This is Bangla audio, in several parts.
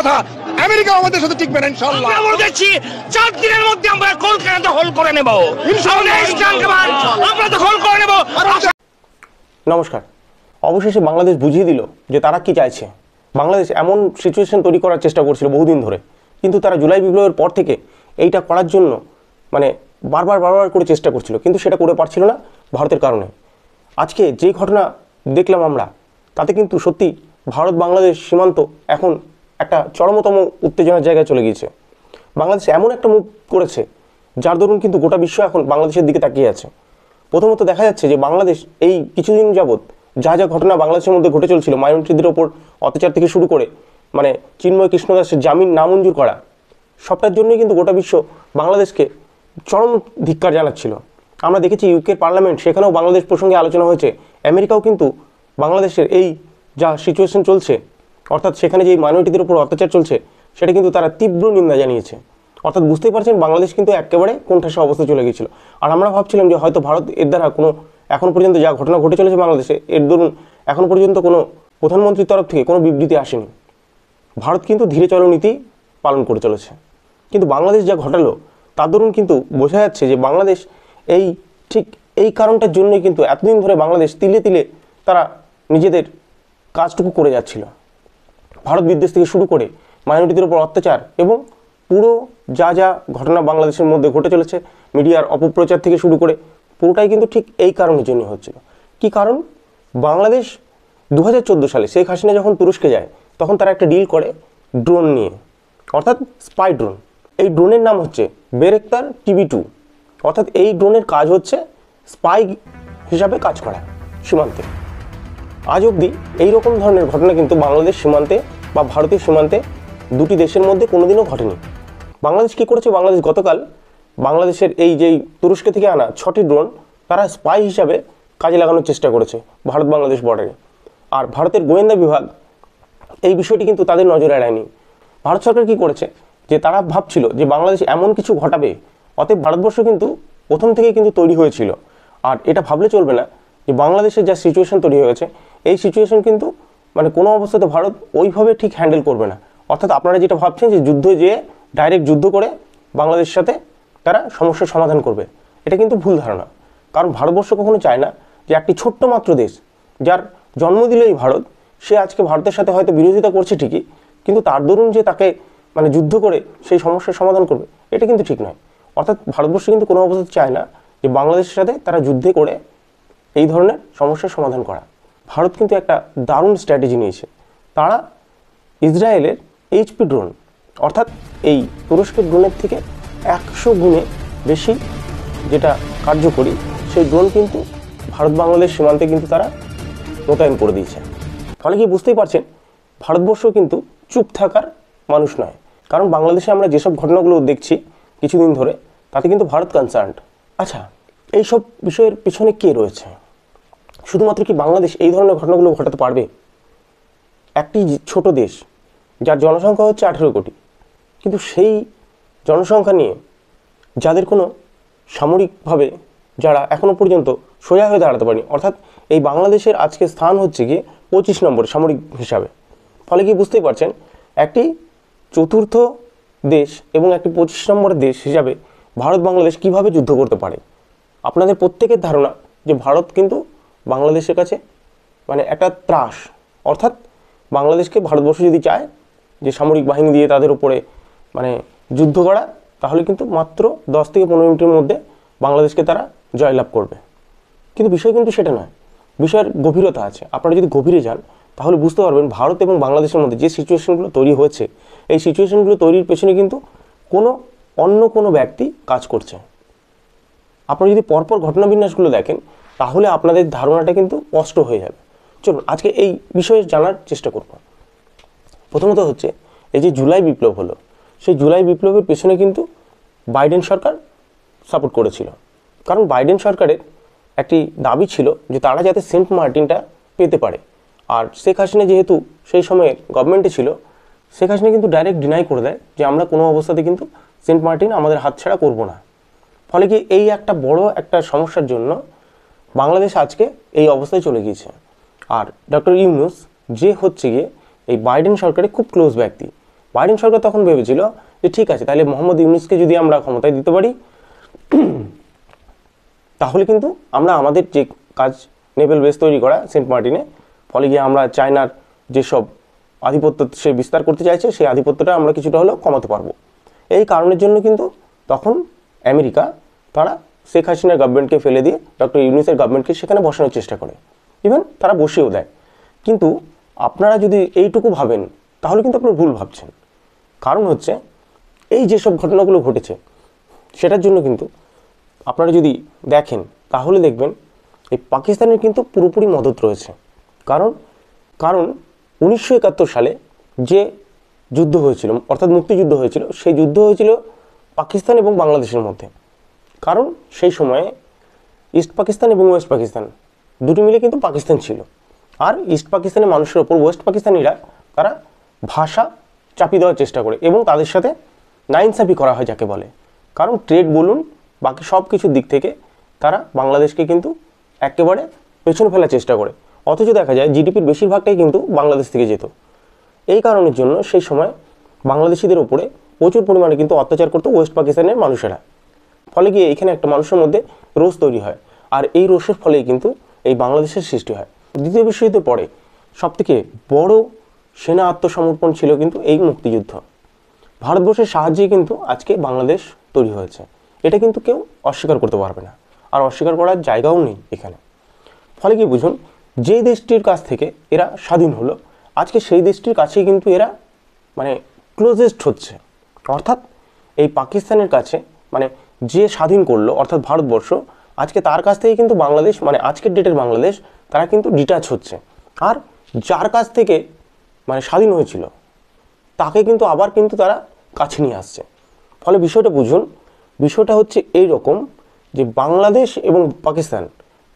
কথা, আমেরিকা আমাদের সাথে টিকবে না ইনশাআল্লাহ। আমরা বলতেছি 4 দিনের মধ্যে আমরা কলকাতা হোল করে নেব ইনশাআল্লাহ। আমরা তো হোল করে নেব। নমস্কার। অবশেষে বাংলাদেশ বুঝিয়ে দিল যে তারা কি চাইছে। বাংলাদেশ এমন সিচুয়েশন তৈরি করার চেষ্টা করছিল বহুদিন ধরে, কিন্তু তারা জুলাই বিপ্লবের পর থেকে এইটা করার জন্য মানে বারবার করে চেষ্টা করছিল, কিন্তু সেটা করে পারছিল না ভারতের কারণে। আজকে যে ঘটনা দেখলাম আমরা, তাতে কিন্তু সত্যি ভারত বাংলাদেশ সীমান্ত এখন একটা চরমতম উত্তেজনার জায়গায় চলে গিয়েছে। বাংলাদেশ এমন একটা মুভ করেছে যার দরুন কিন্তু গোটা বিশ্ব এখন বাংলাদেশের দিকে তাকিয়ে আছে। প্রথমত দেখা যাচ্ছে যে বাংলাদেশ এই কিছুদিন যাবৎ যা ঘটনা বাংলাদেশের মধ্যে ঘটে চলছিল, মাইনরিটিদের ওপর অত্যাচার থেকে শুরু করে মানে চিন্ময় কৃষ্ণ দাসের জামিন নামঞ্জুর করা, সবটার জন্যই কিন্তু গোটা বিশ্ব বাংলাদেশকে চরম ধিক্কার জানাচ্ছিল। আমরা দেখেছি ইউকের পার্লামেন্ট, সেখানেও বাংলাদেশ প্রসঙ্গে আলোচনা হয়েছে। আমেরিকাও কিন্তু বাংলাদেশের এই যা সিচুয়েশন চলছে, অর্থাৎ সেখানে যে মাইনরিটিদের উপর অত্যাচার চলছে, সেটা কিন্তু তারা তীব্র নিন্দা জানিয়েছে। অর্থাৎ বুঝতেই পারছেন বাংলাদেশ কিন্তু একেবারে কোণঠাসা অবস্থা চলে গিয়েছিল। আর আমরা ভাবছিলাম যে হয়তো ভারত এর দ্বারা কোনো এখন পর্যন্ত যা ঘটনা ঘটে চলেছে বাংলাদেশে, এর দরুন এখন পর্যন্ত কোনো প্রধানমন্ত্রীর তরফ থেকে কোনো বিবৃতি আসেনি। ভারত কিন্তু ধীরে চলো নীতি পালন করে চলেছে। কিন্তু বাংলাদেশ যা ঘটালো তার দরুন কিন্তু বোঝা যাচ্ছে যে বাংলাদেশ ঠিক এই কারণটার জন্যই কিন্তু এতদিন ধরে বাংলাদেশ তিলে তিলে তারা নিজেদের কাজটুকু করে যাচ্ছিল। ভারত বিদ্বেষ থেকে শুরু করে মাইনরিটিদের উপর অত্যাচার এবং পুরো যা ঘটনা বাংলাদেশের মধ্যে ঘটে চলেছে, মিডিয়ার অপপ্রচার থেকে শুরু করে পুরোটাই কিন্তু ঠিক এই কারণের জন্য হচ্ছিল। কি কারণ? বাংলাদেশ 2014 সালে শেখ হাসিনা যখন তুরস্কে যায়, তখন তারা একটা ডিল করে ড্রোন নিয়ে, অর্থাৎ স্পাই ড্রোন। এই ড্রোনের নাম হচ্ছে বেরেক্তার TB2। অর্থাৎ এই ড্রোনের কাজ হচ্ছে স্পাই হিসাবে কাজ করা সীমান্তে। আজ অবধি এইরকম ধরনের ঘটনা কিন্তু বাংলাদেশ সীমান্তে বা ভারতীয় সীমান্তে দুটি দেশের মধ্যে কোনোদিনও ঘটেনি। বাংলাদেশ কী করেছে? বাংলাদেশ গতকাল বাংলাদেশের এই যেই তুরস্ক থেকে আনা 6টি ড্রোন তারা স্পাই হিসাবে কাজে লাগানোর চেষ্টা করেছে ভারত বাংলাদেশ বর্ডারে। আর ভারতের গোয়েন্দা বিভাগ এই বিষয়টি কিন্তু তাদের নজরে এড়ায়নি। ভারত সরকার কী করেছে যে তারা ভাবছিল যে বাংলাদেশ এমন কিছু ঘটাবে, অতএব ভারতবর্ষ কিন্তু প্রথম থেকেই কিন্তু তৈরি হয়েছিল। আর এটা ভাবলে চলবে না যে বাংলাদেশের যা সিচুয়েশন তৈরি হয়েছে, এই সিচুয়েশন কিন্তু মানে কোনো অবস্থাতে ভারত ওইভাবে ঠিক হ্যান্ডেল করবে না। অর্থাৎ আপনারা যেটা ভাবছেন যে যুদ্ধ যেয়ে ডাইরেক্ট যুদ্ধ করে বাংলাদেশের সাথে তারা সমস্যার সমাধান করবে, এটা কিন্তু ভুল ধারণা। কারণ ভারতবর্ষ কখনো চায় না যে একটি ছোট্ট মাত্র দেশ, যার জন্ম দিলেই ভারত, সে আজকে ভারতের সাথে হয়তো বিরোধিতা করছে ঠিকই, কিন্তু তার দরুন যে তাকে মানে যুদ্ধ করে সেই সমস্যার সমাধান করবে, এটা কিন্তু ঠিক নয়। অর্থাৎ ভারতবর্ষ কিন্তু কোনো অবস্থাতে চায় না যে বাংলাদেশের সাথে তারা যুদ্ধে করে এই ধরনের সমস্যার সমাধান করা। ভারত কিন্তু একটা দারুণ স্ট্র্যাটেজি নিয়েছে। তারা ইসরায়েলের HP ড্রোন, অর্থাৎ এই তুরস্কের ড্রোনের থেকে 100 গুণে বেশি যেটা কার্যকরী, সেই ড্রোন কিন্তু ভারত বাংলাদেশ সীমান্তে কিন্তু তারা মোতায়েন করে দিয়েছে। ফলে কি বুঝতেই পারছেন ভারতবর্ষ কিন্তু চুপ থাকার মানুষ নয়। কারণ বাংলাদেশে আমরা যেসব ঘটনাগুলো দেখছি কিছুদিন ধরে, তাতে কিন্তু ভারত কনসার্নড। আচ্ছা, এই সব বিষয়ের পিছনে কে রয়েছে? শুধুমাত্র কি বাংলাদেশ এই ধরনের ঘটনাগুলো ঘটাতে পারবে? একটি ছোট দেশ যার জনসংখ্যা হচ্ছে 18 কোটি, কিন্তু সেই জনসংখ্যা নিয়ে যাদের কোনো সামরিকভাবে যারা এখনও পর্যন্ত সোজা হয়ে দাঁড়াতে পারেনি, অর্থাৎ এই বাংলাদেশের আজকে স্থান হচ্ছে গিয়ে 25 নম্বর সামরিক হিসাবে। ফলে কি বুঝতেই পারছেন একটি চতুর্থ দেশ এবং একটি 25 নম্বরের দেশ হিসাবে ভারত বাংলাদেশ কিভাবে যুদ্ধ করতে পারে? আপনাদের প্রত্যেকের ধারণা যে ভারত কিন্তু বাংলাদেশের কাছে মানে একটা ত্রাস। অর্থাৎ বাংলাদেশকে ভারতবর্ষ যদি চায় যে সামরিক বাহিনী দিয়ে তাদের উপরে মানে যুদ্ধ করা, তাহলে কিন্তু মাত্র 10 থেকে 15 মিনিটের মধ্যে বাংলাদেশকে তারা জয়লাভ করবে। কিন্তু বিষয় কিন্তু সেটা নয়, বিষয়ের গভীরতা আছে। আপনারা যদি গভীরে যান তাহলে বুঝতে পারবেন ভারত এবং বাংলাদেশের মধ্যে যে সিচুয়েশনগুলো তৈরি হয়েছে, এই সিচুয়েশনগুলো তৈরির পেছনে কিন্তু অন্য কোনো ব্যক্তি কাজ করছে। আপনারা যদি পরপর ঘটনাবিন্যাসগুলো দেখেন তাহলে আপনাদের ধারণাটা কিন্তু স্পষ্ট হয়ে যাবে। চলুন আজকে এই বিষয়ে জানার চেষ্টা করব। প্রথমত হচ্ছে এই যে জুলাই বিপ্লব হলো, সেই জুলাই বিপ্লবের পেছনে কিন্তু বাইডেন সরকার সাপোর্ট করেছিল। কারণ বাইডেন সরকারের একটি দাবি ছিল যে তারা যাতে সেন্ট মার্টিনটা পেতে পারে। আর শেখ হাসিনা যেহেতু সেই সময়ে গভর্নমেন্টে ছিল, শেখ হাসিনা কিন্তু ডাইরেক্ট ডিনাই করে দেয় যে আমরা কোনো অবস্থাতে কিন্তু সেন্ট মার্টিন আমাদের হাতছাড়া করব না। ফলে কি এই একটা বড় একটা সমস্যার জন্য বাংলাদেশ আজকে এই অবস্থায় চলে গিয়েছে। আর ডক্টর ইউনূস যে হচ্ছে গিয়ে এই বাইডেন সরকারের খুব ক্লোজ ব্যক্তি, বাইডেন সরকার তখন ভেবেছিল যে ঠিক আছে, তাহলে মোহাম্মদ ইউনূসকে যদি আমরা ক্ষমতায় দিতে পারি তাহলে কিন্তু আমরা আমাদের যে কাজ নেভেল বেস তৈরি করা সেন্ট মার্টিনে, ফলে গিয়ে আমরা চায়নার যেসব আধিপত্য সে বিস্তার করতে চাইছে সেই আধিপত্যটা আমরা কিছুটা হলেও কমাতে পারবো। এই কারণের জন্য কিন্তু তখন আমেরিকা তারা শেখ হাসিনার গভর্নমেন্টকে ফেলে দিয়ে ডক্টর ইউনূসের গভর্নমেন্টকে সেখানে বসানোর চেষ্টা করে, ইভেন তারা বসিয়েও দেয়। কিন্তু আপনারা যদি এইটুকু ভাবেন তাহলে কিন্তু আপনারা ভুল ভাবছেন। কারণ হচ্ছে এই যেসব ঘটনাগুলো ঘটেছে সেটার জন্য কিন্তু আপনারা যদি দেখেন তাহলে দেখবেন এই পাকিস্তানের কিন্তু পুরোপুরি মদত রয়েছে। কারণ 1971 সালে যে যুদ্ধ হয়েছিল, অর্থাৎ মুক্তিযুদ্ধ হয়েছিল, সেই যুদ্ধ হয়েছিল পাকিস্তান এবং বাংলাদেশের মধ্যে। কারণ সেই সময়ে ইস্ট পাকিস্তান এবং ওয়েস্ট পাকিস্তান দুটি মিলে কিন্তু পাকিস্তান ছিল। আর ইস্ট পাকিস্তানের মানুষের ওপর ওয়েস্ট পাকিস্তানিরা তারা ভাষা চাপিয়ে দেওয়ার চেষ্টা করে এবং তাদের সাথে নাইনসাফি করা হয় যাকে বলে। কারণ ট্রেড বলুন বাকি সব কিছুর দিক থেকে তারা বাংলাদেশকে কিন্তু একেবারে পেছনে ফেলার চেষ্টা করে। অথচ দেখা যায় জিডিপির বেশিরভাগটাই কিন্তু বাংলাদেশ থেকে যেত। এই কারণের জন্য সেই সময় বাংলাদেশিদের উপরে প্রচুর পরিমাণে কিন্তু অত্যাচার করতো ওয়েস্ট পাকিস্তানের মানুষেরা। ফলে গিয়ে এখানে একটা মানুষের মধ্যে রোষ তৈরি হয়, আর এই রোষের ফলেই কিন্তু এই বাংলাদেশের সৃষ্টি হয়। দ্বিতীয় বিশ্বযুদ্ধের পরে সবথেকে বড় সেনা আত্মসমর্পণ ছিল কিন্তু এই মুক্তিযুদ্ধ। ভারতবর্ষের সাহায্যেই কিন্তু আজকে বাংলাদেশ তৈরি হয়েছে, এটা কিন্তু কেউ অস্বীকার করতে পারবে না, আর অস্বীকার করার জায়গাও নেই এখানে। ফলে কি বুঝুন, যে দেশটির কাছ থেকে এরা স্বাধীন হলো আজকে সেই দেশটির কাছেই কিন্তু এরা মানে ক্লোজেস্ট হচ্ছে। অর্থাৎ এই পাকিস্তানের কাছে মানে যে স্বাধীন করলো অর্থাৎ ভারতবর্ষ, আজকে তার কাছ থেকে কিন্তু বাংলাদেশ মানে আজকের ডেটের বাংলাদেশ তারা কিন্তু ডিটাচ হচ্ছে। আর যার কাছ থেকে মানে স্বাধীন হয়েছিল তাকে কিন্তু আবার কিন্তু তারা কাছে নিয়ে আসছে। ফলে বিষয়টা বুঝুন, বিষয়টা হচ্ছে এই রকম যে বাংলাদেশ এবং পাকিস্তান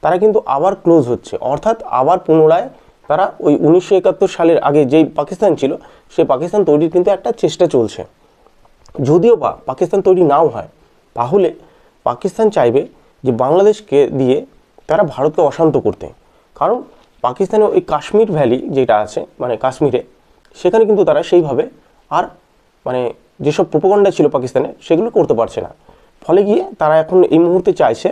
তারা কিন্তু আবার ক্লোজ হচ্ছে, অর্থাৎ আবার পুনরায় তারা ওই 1971 সালের আগে যেই পাকিস্তান ছিল সেই পাকিস্তান তৈরির কিন্তু একটা চেষ্টা চলছে। যদিও বা পাকিস্তান তৈরি নাও হয় তাহলে পাকিস্তান চাইবে যে বাংলাদেশকে দিয়ে তারা ভারতকে অশান্ত করতে। কারণ পাকিস্তানের ওই কাশ্মীর ভ্যালি যেটা আছে মানে কাশ্মীরে, সেখানে কিন্তু তারা সেইভাবে আর মানে যেসব প্রোপাগান্ডা ছিল পাকিস্তানে সেগুলো করতে পারছে না। ফলে গিয়ে তারা এখন এই মুহূর্তে চাইছে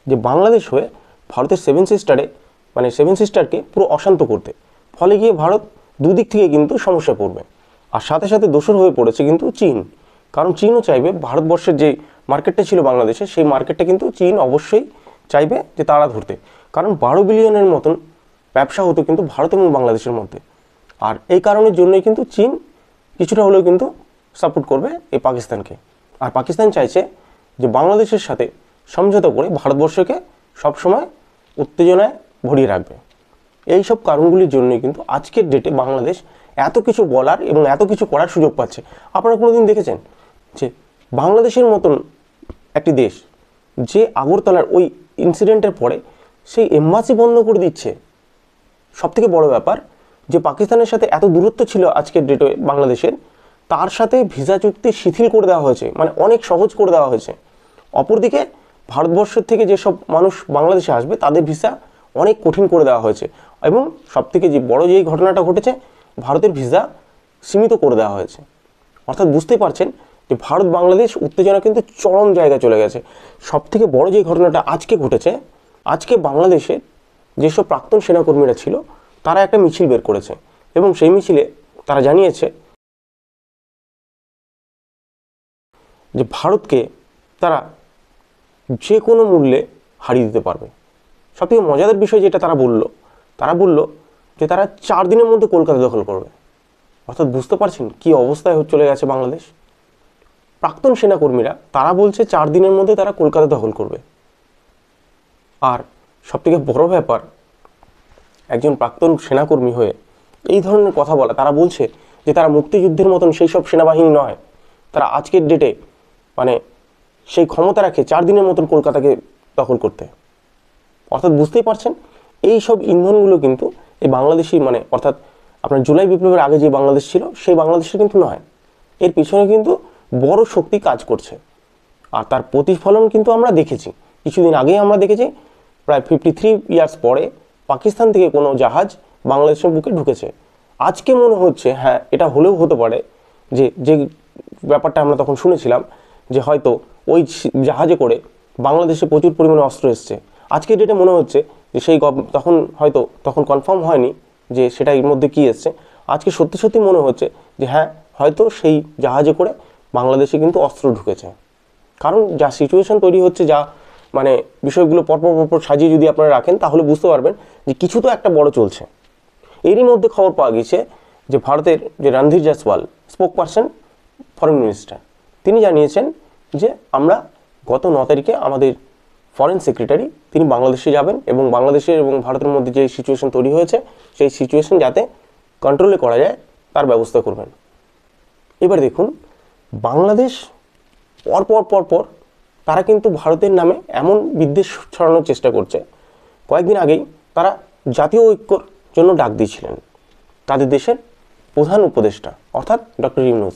যে বাংলাদেশ হয়ে ভারতের সেভেন সিস্টারকে পুরো অশান্ত করতে। ফলে গিয়ে ভারত দুদিক থেকে কিন্তু সমস্যা পড়বে। আর সাথে সাথে দোষর হয়ে পড়েছে কিন্তু চীন। কারণ চীনও চাইবে ভারতবর্ষের যে মার্কেটটা ছিল বাংলাদেশে সেই মার্কেটটা কিন্তু চীন অবশ্যই চাইবে যে তারা ধরতে। কারণ 12 বিলিয়নের মতন ব্যবসা হতো কিন্তু ভারত এবং বাংলাদেশের মধ্যে। আর এই কারণের জন্যই কিন্তু চীন কিছুটা হলেও কিন্তু সাপোর্ট করবে এই পাকিস্তানকে। আর পাকিস্তান চাইছে যে বাংলাদেশের সাথে সমঝোতা করে ভারতবর্ষকে সবসময় উত্তেজনায় ভরিয়ে রাখবে। এই সব কারণগুলির জন্যই কিন্তু আজকের ডেটে বাংলাদেশ এত কিছু বলার এবং এত কিছু করার সুযোগ পাচ্ছে। আপনারা কোনোদিন দেখেছেন যে বাংলাদেশের মতন একটি দেশ যে আগরতলার ওই ইনসিডেন্টের পরে সেই এম্বাসি বন্ধ করে দিচ্ছে? সবথেকে বড় ব্যাপার যে পাকিস্তানের সাথে এত দূরত্ব ছিল আজকের ডেটে বাংলাদেশের, তার সাথে ভিসা চুক্তি শিথিল করে দেওয়া হয়েছে, মানে অনেক সহজ করে দেওয়া হয়েছে। অপরদিকে ভারতবর্ষের থেকে যেসব মানুষ বাংলাদেশে আসবে তাদের ভিসা অনেক কঠিন করে দেওয়া হয়েছে এবং সবথেকে যে বড় যেই ঘটনাটা ঘটেছে ভারতের ভিসা সীমিত করে দেওয়া হয়েছে। অর্থাৎ বুঝতেই পারছেন যে ভারত বাংলাদেশ উত্তেজনা কিন্তু চরম জায়গায় চলে গেছে। সবথেকে বড় যেই ঘটনাটা আজকে ঘটেছে, আজকে বাংলাদেশে যেসব প্রাক্তন সেনাকর্মীরা ছিল তারা একটা মিছিল বের করেছে এবং সেই মিছিলে তারা জানিয়েছে যে ভারতকে তারা যে কোনো মূল্যে হারিয়ে দিতে পারবে। সবথেকে মজাদার বিষয় যেটা তারা বলল যে তারা 4 দিনের মধ্যে কলকাতা দখল করবে। অর্থাৎ বুঝতে পারছেন কী অবস্থায় চলে গেছে বাংলাদেশ। প্রাক্তন সেনাকর্মীরা তারা বলছে 4 দিনের মধ্যে তারা কলকাতা দখল করবে। আর সবথেকে বড় ব্যাপার, একজন প্রাক্তন সেনাকর্মী হয়ে এই ধরনের কথা বলা, তারা বলছে যে তারা মুক্তিযুদ্ধের মতন সেই সব সেনাবাহিনী নয়, তারা আজকের ডেটে মানে সেই ক্ষমতা রাখে 4 দিনের মতন কলকাতাকে দখল করতে। অর্থাৎ বুঝতেই পারছেন এই সব ইন্ধনগুলো কিন্তু এই বাংলাদেশি মানে অর্থাৎ আপনার জুলাই বিপ্লবের আগে যে বাংলাদেশ ছিল সেই বাংলাদেশের কিন্তু নয়। এর পিছনে কিন্তু বড় শক্তি কাজ করছে আর তার প্রতিফলন কিন্তু আমরা দেখেছি। কিছুদিন আগেই আমরা দেখেছি প্রায় 53 ইয়ার্স পরে পাকিস্তান থেকে কোনো জাহাজ বাংলাদেশের বুকে ঢুকেছে। আজকে মনে হচ্ছে হ্যাঁ এটা হলেও হতে পারে যে যে ব্যাপারটা আমরা তখন শুনেছিলাম যে হয়তো ওই জাহাজে করে বাংলাদেশে প্রচুর পরিমাণে অস্ত্র এসছে, আজকের ডেটে মনে হচ্ছে যে সেই তখন কনফার্ম হয়নি যে সেটা এর মধ্যে কী এসছে। আজকে সত্যি সত্যি মনে হচ্ছে যে হ্যাঁ, হয়তো সেই জাহাজে করে বাংলাদেশে কিন্তু অস্ত্র ঢুকেছে। কারণ যা সিচুয়েশন তৈরি হচ্ছে, যা মানে বিষয়গুলো পরপর সাজিয়ে যদি আপনারা রাখেন তাহলে বুঝতে পারবেন যে কিছু তো একটা বড় চলছে। এরই মধ্যে খবর পাওয়া গেছে যে ভারতের যে Randhir Jaiswal, spoke person foreign minister, তিনি জানিয়েছেন যে আমরা গত 9 তারিখে আমাদের ফরেন সেক্রেটারি তিনি বাংলাদেশে যাবেন এবং বাংলাদেশের এবং ভারতের মধ্যে যে সিচুয়েশন তৈরি হয়েছে সেই সিচুয়েশন যাতে কন্ট্রোলে করা যায় তার ব্যবস্থা করবেন। এবার দেখুন, বাংলাদেশ পর তারা কিন্তু ভারতের নামে এমন বিদ্বেষ ছড়ানোর চেষ্টা করছে। কয়েকদিন আগেই তারা জাতীয় ঐক্যর জন্য ডাক দিয়েছিলেন। তাদের দেশের প্রধান উপদেষ্টা অর্থাৎ ডক্টর ইউনূস,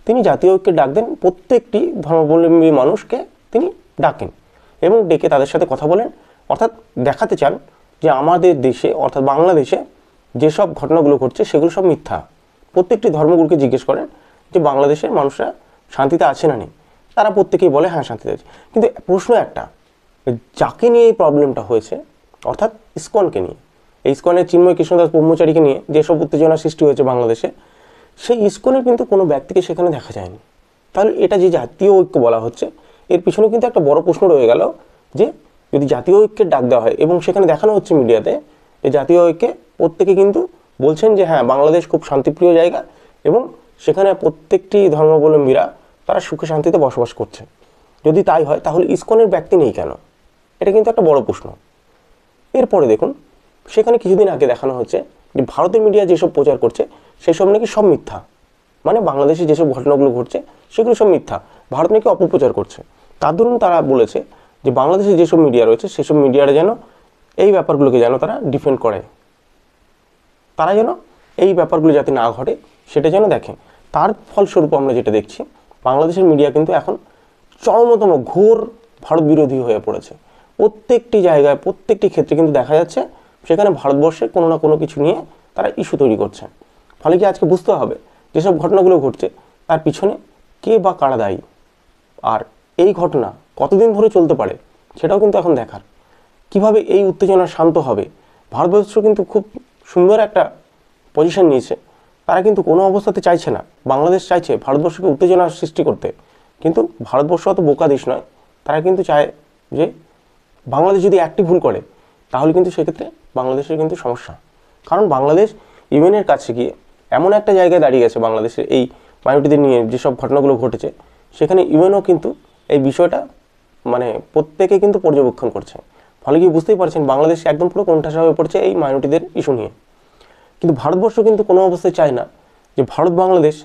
তিনি জাতীয় ঐক্যের ডাক দেন, প্রত্যেকটি ধর্মাবলম্বী মানুষকে তিনি ডাকেন এবং ডেকে তাদের সাথে কথা বলেন। অর্থাৎ দেখাতে চান যে আমাদের দেশে অর্থাৎ বাংলাদেশে যেসব ঘটনাগুলো ঘটছে সেগুলো সব মিথ্যা। প্রত্যেকটি ধর্মগুরুকে জিজ্ঞেস করেন যে বাংলাদেশের মানুষরা শান্তিতে আছে না নেই, তারা প্রত্যেকেই বলে হ্যাঁ শান্তিতে আছে। কিন্তু প্রশ্ন একটা, যাকে নিয়ে এই প্রবলেমটা হয়েছে অর্থাৎ ইসকনকে নিয়ে, এই ইসকনের চিন্ময় কৃষ্ণদাস ব্রহ্মচারীকে নিয়ে যেসব উত্তেজনা সৃষ্টি হয়েছে বাংলাদেশে, সেই ইসকনের কিন্তু কোনো ব্যক্তিকে সেখানে দেখা যায়নি। তাহলে এটা যে জাতীয় ঐক্য বলা হচ্ছে, এর পিছনে কিন্তু একটা বড় প্রশ্ন রয়ে গেল যে যদি জাতীয় ঐক্যের ডাক দেওয়া হয় এবং সেখানে দেখানো হচ্ছে মিডিয়াতে যে জাতীয় ঐক্যে প্রত্যেকে কিন্তু বলছেন যে হ্যাঁ বাংলাদেশ খুব শান্তিপ্রিয় জায়গা এবং সেখানে প্রত্যেকটি ধর্মাবলম্বীরা তারা সুখে শান্তিতে বসবাস করছে, যদি তাই হয় তাহলে ইসকনের ব্যক্তি নেই কেন? এটা কিন্তু একটা বড় প্রশ্ন। এরপরে দেখুন, সেখানে কিছুদিন আগে দেখানো হচ্ছে যে ভারতের মিডিয়া যেসব প্রচার করছে সেসব নাকি সব মিথ্যা, মানে বাংলাদেশে যেসব ঘটনাগুলো ঘটছে সেগুলো সব মিথ্যা, ভারত নাকি অপপ্রচার করছে। তার দরুন তারা বলেছে যে বাংলাদেশে যেসব মিডিয়া রয়েছে সেসব মিডিয়ারা যেন এই ব্যাপারগুলোকে যেন তারা ডিফেন্ড করে, তারা যেন এই ব্যাপারগুলো যাতে না ঘটে সেটা যেন দেখে। তার ফলস্বরূপ আমরা যেটা দেখছি, বাংলাদেশের মিডিয়া কিন্তু এখন চরমতম ঘোর ভারত বিরোধী হয়ে পড়েছে। প্রত্যেকটি জায়গায় প্রত্যেকটি ক্ষেত্রে কিন্তু দেখা যাচ্ছে সেখানে ভারতবর্ষের কোনো না কোনো কিছু নিয়ে তারা ইস্যু তৈরি করছে। ফলে কি আজকে বুঝতে হবে যেসব ঘটনাগুলো ঘটছে তার পিছনে কে বা কারা দায়ী, আর এই ঘটনা কতদিন ধরে চলতে পারে সেটাও কিন্তু এখন দেখার। কিভাবে এই উত্তেজনা শান্ত হবে, ভারতবর্ষ কিন্তু খুব সুন্দর একটা পজিশন নিয়েছে। তারা কিন্তু কোনো অবস্থাতে চাইছে না, বাংলাদেশ চাইছে ভারতবর্ষকে উত্তেজনা সৃষ্টি করতে, কিন্তু ভারতবর্ষ অত বোকা দেশ নয়। তারা কিন্তু চায় যে বাংলাদেশ যদি একটি ভুল করে তাহলে কিন্তু সেক্ষেত্রে বাংলাদেশের কিন্তু সমস্যা। কারণ বাংলাদেশ ইউএনের কাছে গিয়ে এমন একটা জায়গায় দাঁড়িয়ে গেছে, বাংলাদেশের এই মাইনরিটিদের নিয়ে যেসব ঘটনাগুলো ঘটেছে সেখানে ইউএনও কিন্তু এই বিষয়টা মানে প্রত্যেকে কিন্তু পর্যবেক্ষণ করছে। ফলে কি বুঝতেই পারছেন বাংলাদেশ একদম পুরো কোণঠাসা হয়ে পড়ছে এই মাইনরিটিদের ইস্যু নিয়ে। কিন্তু ভারতবর্ষ কিন্তু কোনো অবস্থায় চায় না যে ভারত বাংলাদেশ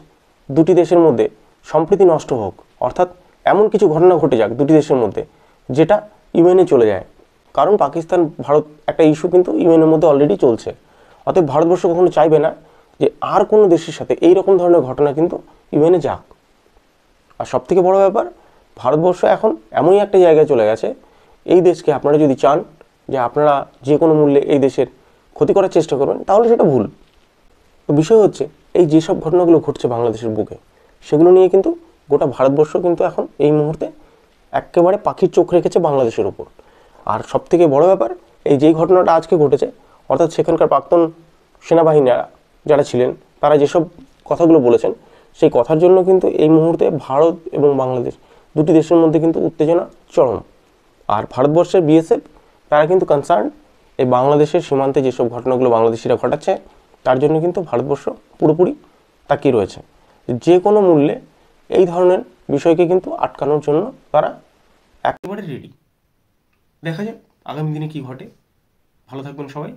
দুটি দেশের মধ্যে সম্প্রীতি নষ্ট হোক, অর্থাৎ এমন কিছু ঘটনা ঘটে যাক দুটি দেশের মধ্যে যেটা ইউএনে চলে যায়। কারণ পাকিস্তান ভারত একটা ইস্যু কিন্তু ইউএনের মধ্যে অলরেডি চলছে। অতএব ভারতবর্ষ কখনো চাইবে না যে আর কোনো দেশের সাথে এই রকম ধরনের ঘটনা কিন্তু ইউএনে যাক। আর সবথেকে বড় ব্যাপার, ভারতবর্ষ এখন এমনই একটা জায়গায় চলে গেছে, এই দেশকে আপনারা যদি চান যে আপনারা যে কোনো মূল্যে এই দেশের ক্ষতি করার চেষ্টা করবেন তাহলে সেটা ভুল। তো বিষয় হচ্ছে এই যেসব ঘটনাগুলো ঘটছে বাংলাদেশের বুকে সেগুলো নিয়ে কিন্তু গোটা ভারতবর্ষ কিন্তু এখন এই মুহূর্তে একেবারে পাখির চোখ রেখেছে বাংলাদেশের উপর। আর সবথেকে বড় ব্যাপার, এই যেই ঘটনাটা আজকে ঘটেছে অর্থাৎ সেখানকার প্রাক্তন সেনাবাহিনীরা যারা ছিলেন তারা যেসব কথাগুলো বলেছেন সেই কথার জন্য কিন্তু এই মুহূর্তে ভারত এবং বাংলাদেশ দুটি দেশের মধ্যে কিন্তু উত্তেজনা চরম। আর ভারতবর্ষের বিএসএফ তারা কিন্তু কনসার্ন এই বাংলাদেশের সীমান্তে যেসব ঘটনাগুলো বাংলাদেশিরা ঘটাচ্ছে তার জন্য কিন্তু ভারতবর্ষ পুরোপুরি তাকিয়ে রয়েছে। যে কোনো মূল্যে এই ধরনের বিষয়কে কিন্তু আটকানোর জন্য তারা একেবারে রেডি। দেখা যাক আগামী দিনে কি ঘটে। ভালো থাকবেন সবাই।